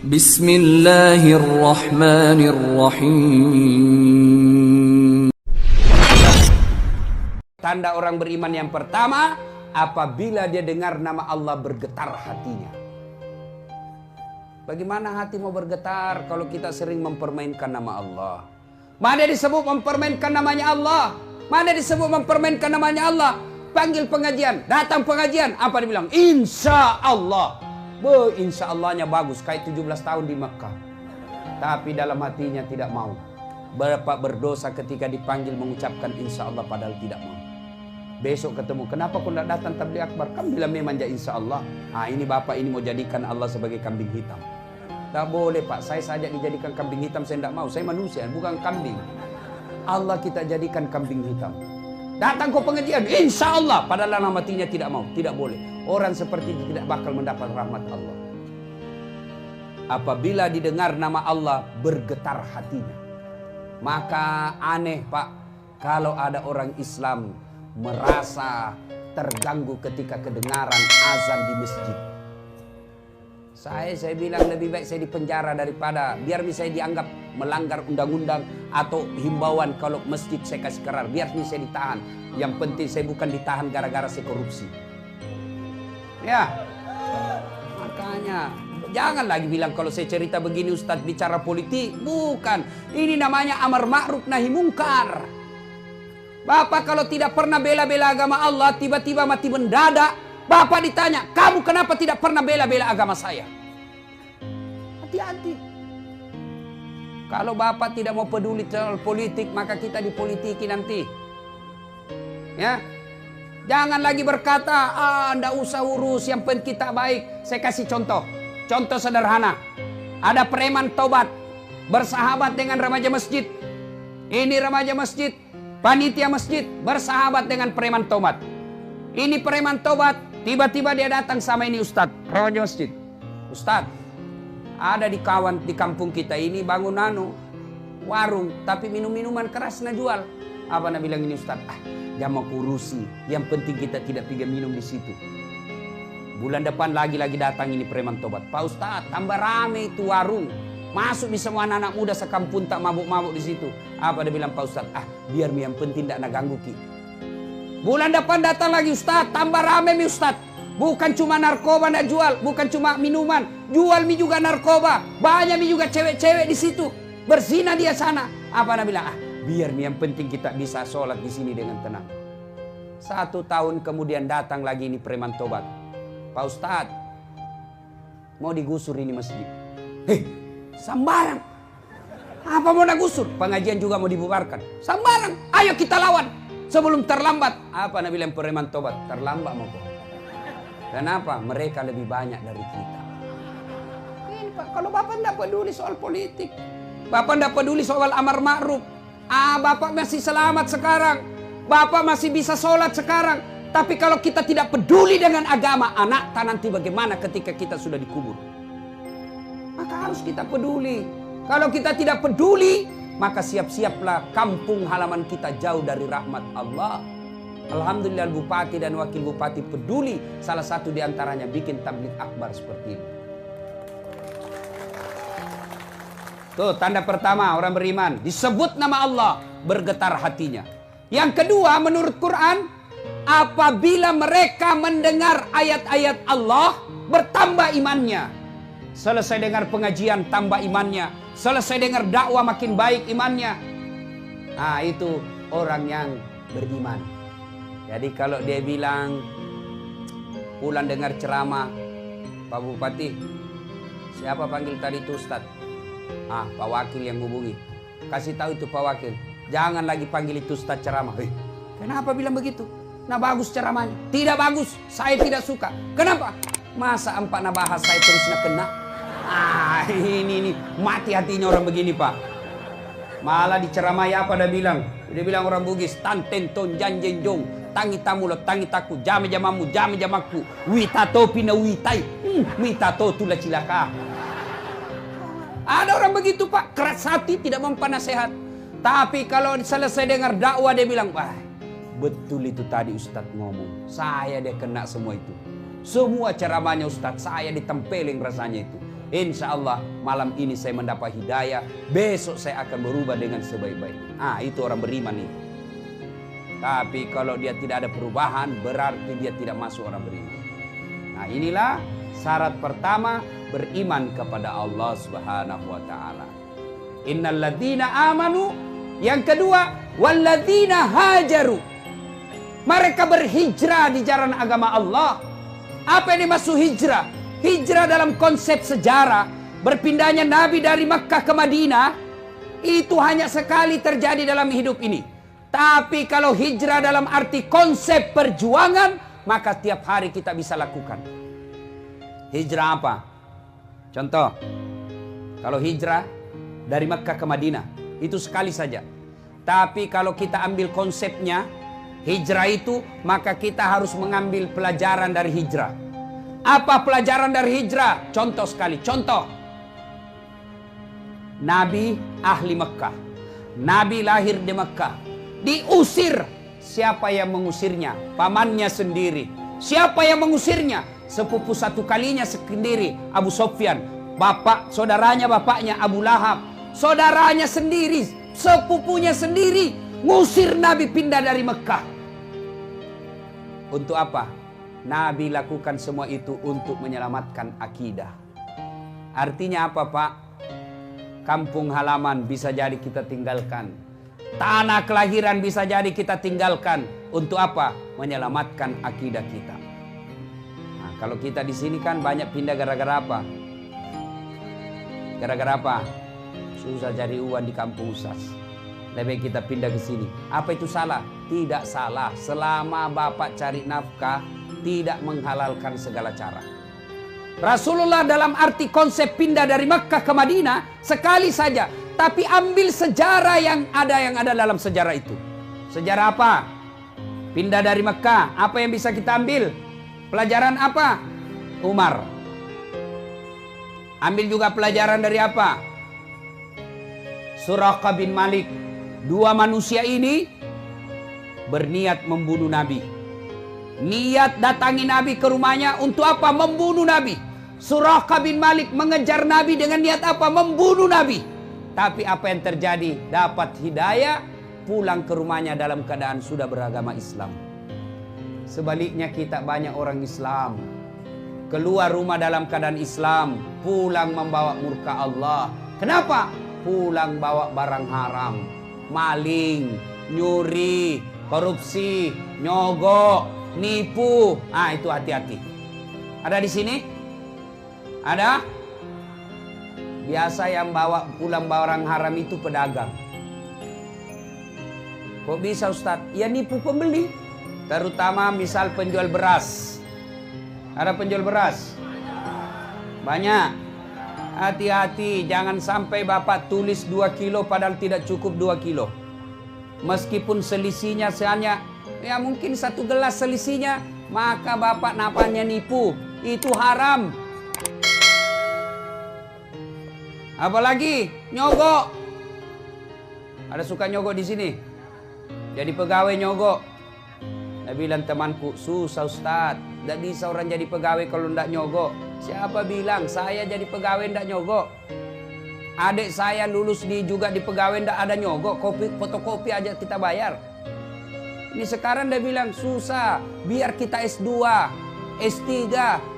Bismillahirrahmanirrahim. Tanda orang beriman yang pertama, apabila dia dengar nama Allah bergetar hatinya. Bagaimana hati mau bergetar kalau kita sering mempermainkan nama Allah? Mana disebut mempermainkan namanya Allah? Mana disebut mempermainkan namanya Allah? Panggil pengajian, datang pengajian, apa dibilang? Insya Allah. Insya Allahnya bagus, kayak 17 tahun di Mekah. Tapi dalam hatinya tidak mau. Bapak berdosa ketika dipanggil mengucapkan insya Allah padahal tidak mau. Besok ketemu, kenapa kau tidak datang tabligh akbar? Kan bilang memang insya Allah. Ini bapak ini mau jadikan Allah sebagai kambing hitam. Tak boleh pak, saya saja dijadikan kambing hitam, saya tidak mau. Saya manusia, bukan kambing. Allah kita jadikan kambing hitam. Datang kau pengajian, insya Allah. Padahal dalam hatinya tidak mau, tidak boleh. Orang seperti itu tidak bakal mendapat rahmat Allah. Apabila didengar nama Allah bergetar hatinya. Maka aneh pak, kalau ada orang Islam merasa terganggu ketika kedengaran azan di masjid. Saya bilang lebih baik saya dipenjara daripada biar bisa dianggap melanggar undang-undang atau himbauan. Kalau masjid saya kasih kerar, biar saya ditahan. Yang penting saya bukan ditahan gara-gara saya korupsi. Ya, makanya jangan lagi bilang kalau saya cerita begini Ustadz bicara politik. Bukan, ini namanya amar ma'ruf nahi mungkar. Bapak kalau tidak pernah bela-bela agama Allah, tiba-tiba mati mendadak, Bapak ditanya, kamu kenapa tidak pernah bela-bela agama saya? Hati-hati. Kalau Bapak tidak mau peduli soal politik, maka kita dipolitiki nanti. Ya, jangan lagi berkata, ndak usah urus, yang penting kita baik. Saya kasih contoh sederhana. Ada preman tobat, bersahabat dengan remaja masjid. Ini remaja masjid, panitia masjid, bersahabat dengan preman tobat. Ini preman tobat, tiba-tiba dia datang sama ini Ustadz, remaja masjid. Ustadz, ada di kampung kita ini bangun warung, tapi minuman keras na jual. Apa nak bilang ini Ustadz? Jangan mau kurusi, yang penting kita tidak pergi minum di situ. Bulan depan lagi datang ini preman tobat. Pak Ustadz, tambah rame itu warung. Masuk di semua anak-anak muda sekampung tak mabuk-mabuk di situ. Apa dia bilang Pak Ustadz? Biar yang penting tidak nak ganggu ki. Bulan depan datang lagi Ustadz, tambah rame mi Ustadz. Bukan cuma narkoba nak jual, bukan cuma minuman, jual mi juga narkoba. Banyak mi juga cewek-cewek di situ. Berzina dia sana. Apa dia bilang? Biar yang penting kita bisa sholat di sini dengan tenang. 1 tahun kemudian datang lagi ini preman tobat. Pak Ustadz, mau digusur ini masjid. Sambarang. Apa mau digusur? Pengajian juga mau dibubarkan. Sambarang. Ayo kita lawan. Sebelum terlambat. Apa nak bilang preman tobat? Terlambat mau kok. Kenapa? Mereka lebih banyak dari kita. Ini Pak, kalau Bapak tidak peduli soal politik. Bapak tidak peduli soal amar ma'ruf. Bapak masih selamat sekarang. Bapak masih bisa sholat sekarang. Tapi kalau kita tidak peduli dengan agama, anak tak nanti bagaimana ketika kita sudah dikubur? Maka harus kita peduli. Kalau kita tidak peduli, maka siap-siaplah kampung halaman kita jauh dari rahmat Allah. Alhamdulillah bupati dan wakil bupati peduli. Salah satu diantaranya bikin tabligh akbar seperti ini. Tuh tanda pertama orang beriman. Disebut nama Allah, bergetar hatinya. Yang kedua menurut Quran, apabila mereka mendengar ayat-ayat Allah, bertambah imannya. Selesai dengar pengajian, tambah imannya. Selesai dengar dakwah, makin baik imannya. Itu orang yang beriman. Jadi kalau dia bilang, pulang dengar ceramah, Pak Bupati, siapa panggil tadi itu Ustadz? Pak Wakil yang hubungi. Kasih tahu itu Pak Wakil, jangan lagi panggil itu Ustadz ceramah. Kenapa bilang begitu? Nah bagus ceramahnya. Tidak bagus, saya tidak suka. Kenapa? Masa empat na bahas saya terus nak kena? Ini mati hatinya orang begini Pak. Malah diceramai apa dia bilang? Dia bilang orang Bugis, tanten ton janjen jong, tangi tamu lo tangi taku, jame jamamu, jame jamaku, witato pina witai, witato tula cilaka. Ada orang begitu Pak, keras hati, tidak mempan nasihat. Tapi kalau selesai dengar dakwah dia bilang, betul itu tadi Ustadz ngomong. Saya dia kena semua itu. Semua ceramahnya Ustadz, saya ditempelin rasanya itu. Insya Allah malam ini saya mendapat hidayah, besok saya akan berubah dengan sebaik-baiknya. Itu orang beriman itu. Tapi kalau dia tidak ada perubahan, berarti dia tidak masuk orang beriman. Nah, inilah syarat pertama beriman kepada Allah Subhanahu wa taala. Innal ladzina amanu. Yang kedua, walladzina hajaru. Mereka berhijrah di jalan agama Allah. Apa yang dimaksud hijrah? Hijrah dalam konsep sejarah, berpindahnya Nabi dari Makkah ke Madinah, itu hanya sekali terjadi dalam hidup ini. Tapi kalau hijrah dalam arti konsep perjuangan, maka tiap hari kita bisa lakukan. Hijrah apa? Contoh, kalau hijrah dari Makkah ke Madinah, itu sekali saja. Tapi kalau kita ambil konsepnya, hijrah itu, maka kita harus mengambil pelajaran dari hijrah. Apa pelajaran dari hijrah? Contoh sekali, contoh. Nabi ahli Mekah. Nabi lahir di Mekah. Diusir. Siapa yang mengusirnya? Pamannya sendiri. Siapa yang mengusirnya? Sepupu satu kalinya sendiri, Abu Sufyan. Saudaranya bapaknya Abu Lahab. Saudaranya sendiri, sepupunya sendiri, ngusir Nabi pindah dari Mekah. Untuk apa? Nabi lakukan semua itu untuk menyelamatkan akidah. Artinya apa, Pak? Kampung halaman bisa jadi kita tinggalkan. Tanah kelahiran bisa jadi kita tinggalkan. Untuk apa? Menyelamatkan akidah kita. Nah, kalau kita di sini kan banyak pindah gara-gara apa? Gara-gara apa? Susah cari uang di kampung Ustaz. Lebih kita pindah ke sini. Apa itu salah? Tidak salah. Selama Bapak cari nafkah, tidak menghalalkan segala cara. Rasulullah dalam arti konsep pindah dari Makkah ke Madinah sekali saja. Tapi ambil sejarah yang ada dalam sejarah itu. Sejarah apa? Pindah dari Makkah. Apa yang bisa kita ambil? Pelajaran apa? Umar. Ambil juga pelajaran dari apa? Suraqah bin Malik. Dua manusia ini berniat membunuh Nabi. Niat datangi Nabi ke rumahnya untuk apa? Membunuh Nabi. Suraqah bin Malik mengejar Nabi dengan niat apa? Membunuh Nabi. Tapi apa yang terjadi? Dapat hidayah, pulang ke rumahnya dalam keadaan sudah beragama Islam. Sebaliknya kita banyak orang Islam, keluar rumah dalam keadaan Islam, pulang membawa murka Allah. Kenapa? Pulang bawa barang haram, maling, nyuri, korupsi, nyogok, nipu. Itu hati-hati. Ada di sini? Ada? Biasa yang bawa pulang barang haram itu pedagang. Kok bisa, Ustadz? Ya nipu pembeli. Terutama misal penjual beras. Ada penjual beras? Banyak. Hati-hati, jangan sampai Bapak tulis 2 kilo padahal tidak cukup 2 kilo. Meskipun selisihnya hanya ya mungkin 1 gelas selisihnya, maka Bapak napanya nipu. Itu haram. Apalagi nyogok. Ada suka nyogok di sini? Jadi pegawai nyogok. Saya bilang temanku, susah Ustadz. Tidak bisa orang jadi pegawai kalau tidak nyogok. Siapa bilang saya jadi pegawai tidak nyogok? Adik saya lulus juga di pegawai tidak ada nyogok. Fotokopi aja kita bayar. Ini sekarang dia bilang susah. Biar kita S2, S3.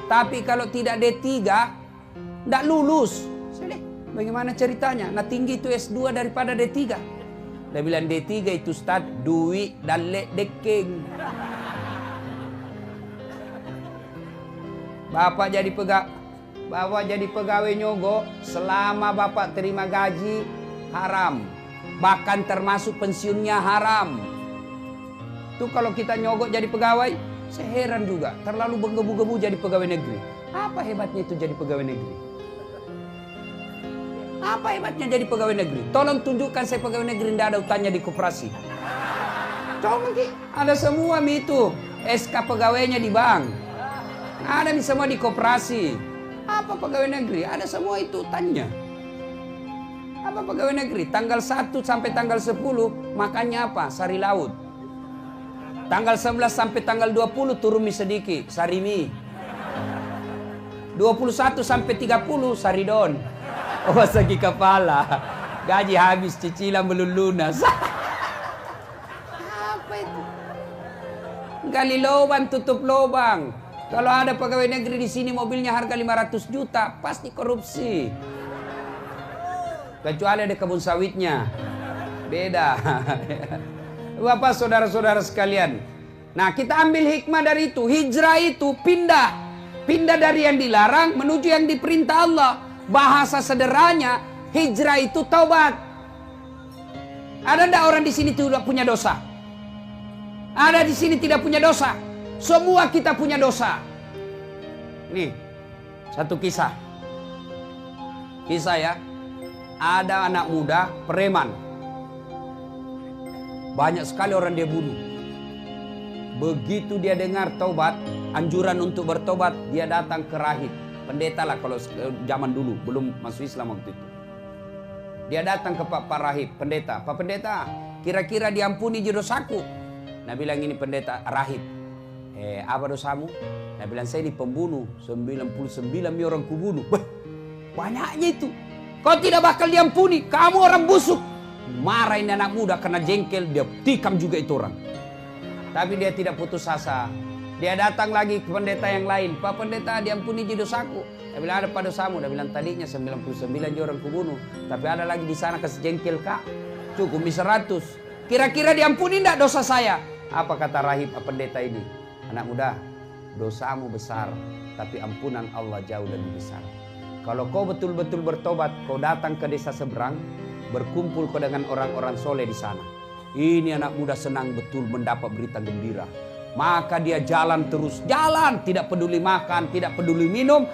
Tapi kalau tidak D3, tidak lulus. Bagaimana ceritanya? Nah tinggi itu S2 daripada D3. Dia bilang D3 itu Ustaz, duit dan lek deking. Bapak jadi pegawai nyogok, selama Bapak terima gaji haram. Bahkan termasuk pensiunnya haram. Itu kalau kita nyogok jadi pegawai, saya heran juga. Terlalu menggebu-gebu jadi pegawai negeri. Apa hebatnya itu jadi pegawai negeri? Apa hebatnya jadi pegawai negeri? Tolong tunjukkan saya pegawai negeri tidak ada utangnya di koperasi. Coba ada semua itu. SK pegawainya di bank. Ada semua di koperasi. Apa pegawai negeri? Ada semua itu utangnya. Apa pegawai negeri? Tanggal 1 sampai tanggal 10 makannya apa? Sari laut. Tanggal 11 sampai tanggal 20 turun mie sedikit. Sari mie. 20 21 sampai 30 Saridon. Oh, segi kepala. Gaji habis, cicilan belum lunas. Apa itu? Gali lubang, tutup lubang. Kalau ada pegawai negeri di sini mobilnya harga 500 juta, pasti korupsi. Kecuali ada kebun sawitnya. Beda. Bapak, saudara-saudara sekalian. Nah, kita ambil hikmah dari itu. Hijrah itu pindah. Pindah dari yang dilarang menuju yang diperintah Allah. Bahasa sederhananya, hijrah itu taubat. Ada enggak orang di sini tidak punya dosa? Ada di sini tidak punya dosa? Semua kita punya dosa. Nih, satu kisah. Kisah ya. Ada anak muda, preman. Banyak sekali orang dia bunuh. Begitu dia dengar taubat, anjuran untuk bertobat, dia datang ke rahib. Pendeta lah kalau zaman dulu, belum masuk Islam waktu itu. Dia datang ke Pak Rahib, pendeta. Pak Pendeta, kira-kira diampuni dosaku? Nah bilang ini pendeta, rahib. Apa dosamu? Nah bilang saya ini pembunuh, 99 orang kubunuh. Banyaknya itu. Kau tidak bakal diampuni, kamu orang busuk. Marah ini anak muda karena jengkel, dia tikam juga itu orang. Tapi dia tidak putus asa. Dia datang lagi ke pendeta yang lain. Pak Pendeta, diampuni dosaku. Dia bilang, ada pada dosamu. Dia bilang, tadinya 99 orang kubunuh. Tapi ada lagi di sana kasih jengkel kak. Cukup 100. Kira-kira diampuni enggak dosa saya? Apa kata rahib pendeta ini? Anak muda, dosamu besar. Tapi ampunan Allah jauh lebih besar. Kalau kau betul-betul bertobat, kau datang ke desa seberang. Berkumpul kau dengan orang-orang soleh di sana. Ini anak muda senang betul mendapat berita gembira. Maka dia jalan terus, jalan, tidak peduli makan, tidak peduli minum.